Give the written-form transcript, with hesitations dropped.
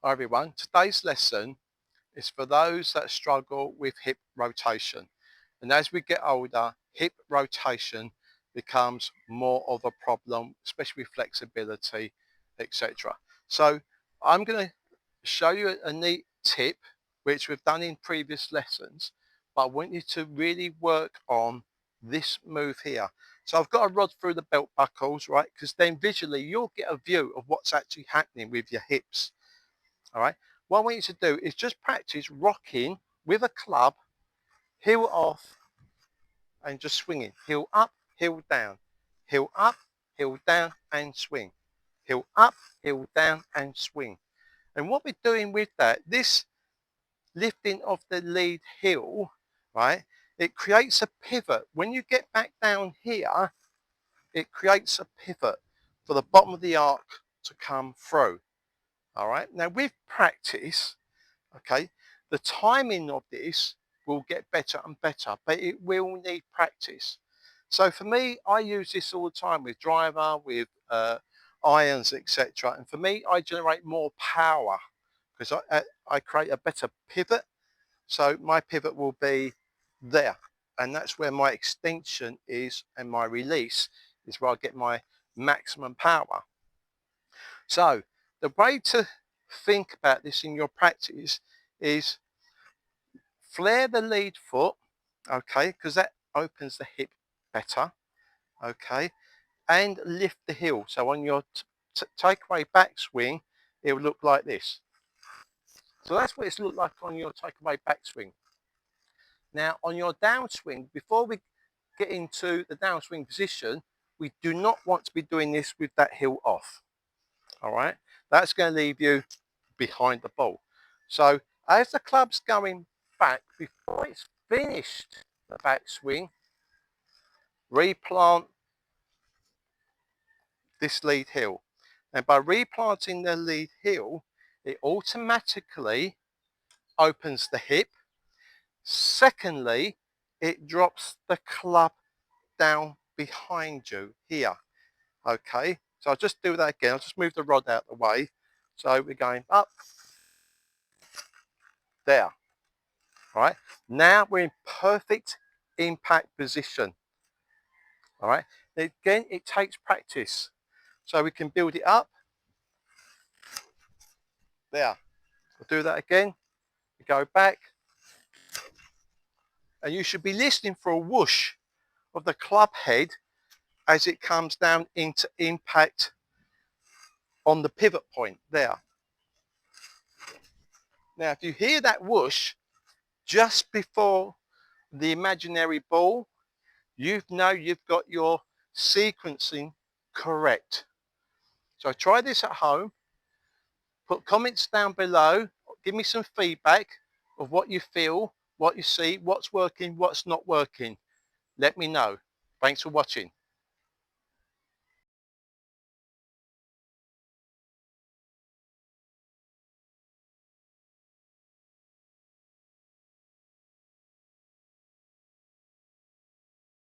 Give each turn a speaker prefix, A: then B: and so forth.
A: Hi everyone, today's lesson is for those that struggle with hip rotation. And as we get older, hip rotation becomes more of a problem, especially with flexibility, etc. So I'm going to show you a neat tip, which we've done in previous lessons, but I want you to really work on this move here. So I've got to rod through the belt buckles, right? Because then visually you'll get a view of what's actually happening with your hips. All right. What I want you to do is just practice rocking with a club, heel off, and just swinging. Heel up, heel down, heel up, heel down, and swing. Heel up, heel down, and swing. And what we're doing with that, this lifting of the lead heel, right, it creates a pivot. When you get back down here, it creates a pivot for the bottom of the arc to come through. All right. Now with practice, okay, the timing of this will get better and better, but it will need practice. So for me, I use this all the time with driver, with irons, etc. And for me, I generate more power because I create a better pivot. So my pivot will be there, and that's where my extension is, and my release is where I get my maximum power. So the way to think about this in your practice is flare the lead foot, okay, because that opens the hip better, okay, and lift the heel. So on your takeaway backswing, it will look like this. So that's what it's looked like on your takeaway backswing. Now on your downswing, before we get into the downswing position, we do not want to be doing this with that heel off. All right, that's going to leave you behind the ball. So as the club's going back, before it's finished the backswing, replant this lead heel. And by replanting the lead heel, it automatically opens the hip. Secondly, it drops the club down behind you here. Okay, so I'll just do that again. I'll just move the rod out of the way. So we're going up, there. All right, now we're in perfect impact position. All right, again, it takes practice. So we can build it up. There. We'll do that again. We go back. And you should be listening for a whoosh of the club head as it comes down into impact on the pivot point there. Now, if you hear that whoosh just before the imaginary ball, you know you've got your sequencing correct. So try this at home. Put comments down below. Give me some feedback of what you feel, what you see, what's working, what's not working. Let me know. Thanks for watching.